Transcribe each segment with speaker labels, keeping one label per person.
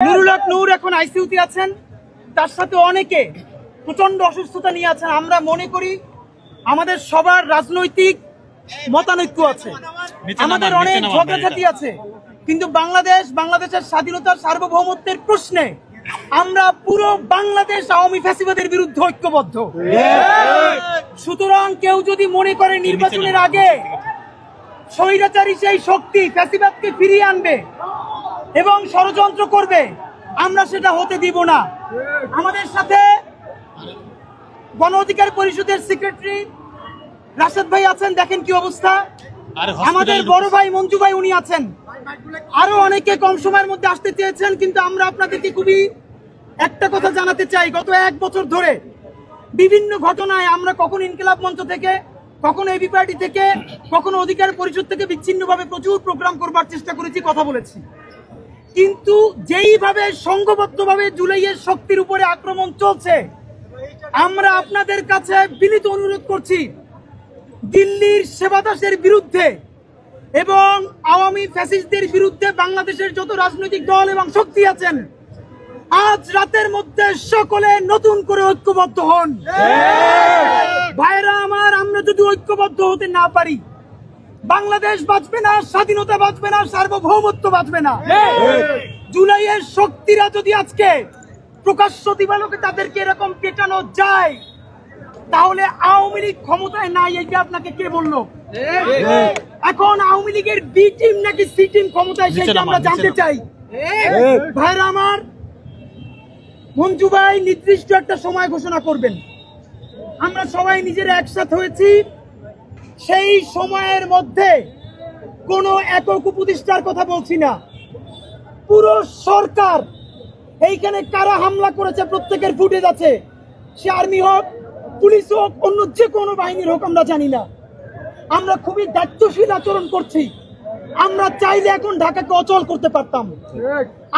Speaker 1: নুরুল হক নূর এখন আইসিইউতে আছেন, তার সাথে অনেকে প্রচন্ড অসুস্থতা নিয়ে আছেন। আমরা মনে করি আমাদের সবার রাজনৈতিক মতানৈক্য আছে, আমাদের অনেক ঝগড়াঝাটি আছে, কিন্তু বাংলাদেশের স্বাধীনতার সার্বভৌমত্বের প্রশ্নে আমরা পুরো বাংলাদেশ আওয়ামী ফ্যাসিবাদের বিরুদ্ধে ঐক্যবদ্ধ। সুতরাং কেউ যদি মনে করে নির্বাচনের আগে স্বৈরাচারী সেই শক্তি ফ্যাসিবাদকে ফিরিয়ে আনবে এবং ষড়যন্ত্র করবে, আমরা সেটা হতে দিব না। আমাদের সাথে গণ অধিকার পরিষদের সেক্রেটারি রাশেদ ভাই আছেন, দেখেন কি অবস্থা। আমাদের বড় ভাই মঞ্জু ভাই উনি আছেন, আরো অনেকে কম সময়ের মধ্যে আসতে চেয়েছেন, কিন্তু আমরা আপনাদেরকে খুবই একটা কথা জানাতে চাই। গত 1 বছর ধরে বিভিন্ন ঘটনায় আমরা কখনো ইনকিলাব মঞ্চ থেকে, কখনো এবি পার্টি থেকে, কখনো অধিকার পরিষদ থেকে বিচ্ছিন্নভাবে প্রচুর প্রোগ্রাম করবার চেষ্টা করেছি, কথা বলেছি, কিন্তু যেইভাবে সংঘবদ্ধভাবে জুলাইয়ের শক্তির উপরে আক্রমণ চলছে, আমরা আপনাদের কাছে বিনীত অনুরোধ করছি দিল্লির সেবাদাসের বিরুদ্ধে এবং আওয়ামী ফ্যাসিস্টদের বিরুদ্ধে বাংলাদেশের যত রাজনৈতিক দল এবং শক্তি আছেন, আজ রাতের মধ্যে সকলে নতুন করে ঐক্যবদ্ধ হন। ভাইরা আমার, আমরা যদি ঐক্যবদ্ধ হতে না পারি, বাংলাদেশ বাঁচবে না, স্বাধীনতা বাঁচবে না, সার্বভৌমত্ব বাঁচবে না। জুলাইয়ের শক্তিরা যদি আজকে প্রকাশ্য দিবালোকে তাদেরকে এরকম পেটানো যায়, তাহলে আওয়ামী লীগ ক্ষমতায় নাই, এইটা আপনাকে কে বললো? এখন আওয়ামী লীগের বি টিম নাকি সি টিম ক্ষমতায়, সেটা আমরা জানতে চাই। ভাইরা আমার, মঞ্জু ভাই নির্দিষ্ট একটা সময় ঘোষণা করবেন, আমরা সবাই নিজেরা একসাথে হয়েছি, সেই সময়ের মধ্যে কোনো একক উপদেষ্টার কথা বলছি না, পুরো সরকার এইখানে কারা হামলা করেছে প্রত্যেকের ফুটেজ আছে, সে আর্মি হোক, পুলিশ হোক, অন্য যে কোনো বাহিনীর হোক, আমরা জানি না। আমরা খুবই দায়িত্বশীল আচরণ করছি। আমরা চাইলে এখন ঢাকাকে অচল করতে পারতাম,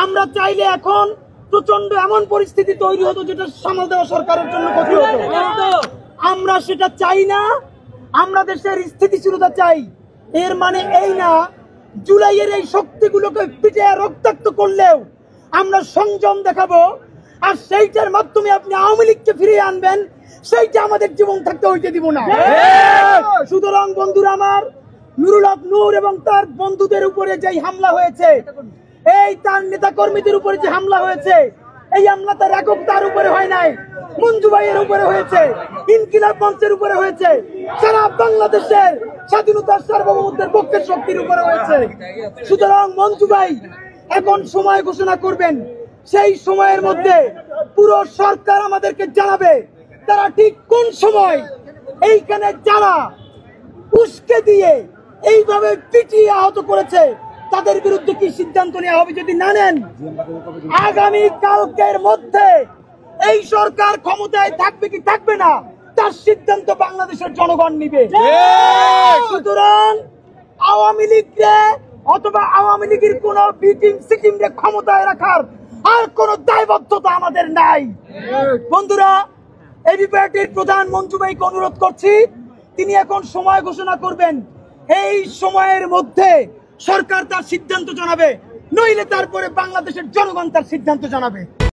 Speaker 1: আমরা চাইলে এখন প্রচন্ড এমন পরিস্থিতি তৈরি হতো যেটা সামাল দেওয়া সরকারের জন্য কঠিন হতো। আমরা সেটা চাই না, আমরা দেশের স্থিতিশীলতা চাই। এর মানে এই না জুলাইয়ের এই শক্তিগুলোকে পিটে রক্তাক্ত করলেও আমরা সংযম দেখাবো, আর সেইটার মাধ্যমে আপনি আওয়ামী লীগকে ফিরিয়ে আনবেন, সেইটা আমাদের জীবন থাকতে হইতে দিব না। সুতরাং বন্ধুরা আমার, নুরুল হক নূর এবং তার বন্ধুদের উপরে যে হামলা হয়েছে, এই তার নেতা কর্মীদের উপরে যে হামলা হয়েছে, এই হামলা তার একক তার উপরে হয় নাই, মঞ্জু ভাইয়ের উপরে হয়েছে, ইনকিলাব মঞ্চের উপরে হয়েছে, সারা বাংলাদেশের স্বাধীনতার সার্বভৌমত্বের পক্ষের শক্তির উপরে হয়েছে। সুতরাং মঞ্জু ভাই এখন সময় ঘোষণা করবেন, সেই সময়ের মধ্যে পুরো সরকার আমাদেরকে জানাবে তারা ঠিক কোন সময় এইখানে যারা উস্কে দিয়ে এইভাবে পিটিয়ে আহত করেছে তাদের বিরুদ্ধে কি সিদ্ধান্ত নেওয়া হবে। যদি না নেন, আগামী কালকের মধ্যে এই সরকার ক্ষমতায় থাকবে কি থাকবে না তার সিদ্ধান্ত বাংলাদেশের জনগণ নিবে। সুতরাং আওয়ামী লীগকে অথবা আওয়ামী লীগের কোন বি টিম সি টিমকে ক্ষমতায় রাখার আর কোন দায়বদ্ধতা আমাদের নাই। বন্ধুরা, এবি পার্টির প্রধান মঞ্জু ভাইকে অনুরোধ করছি, তিনি এখন সময় ঘোষণা করবেন, এই সময়ের মধ্যে সরকার তার সিদ্ধান্ত জানাবে, নইলে তারপরে বাংলাদেশের জনগণ তার সিদ্ধান্ত জানাবে।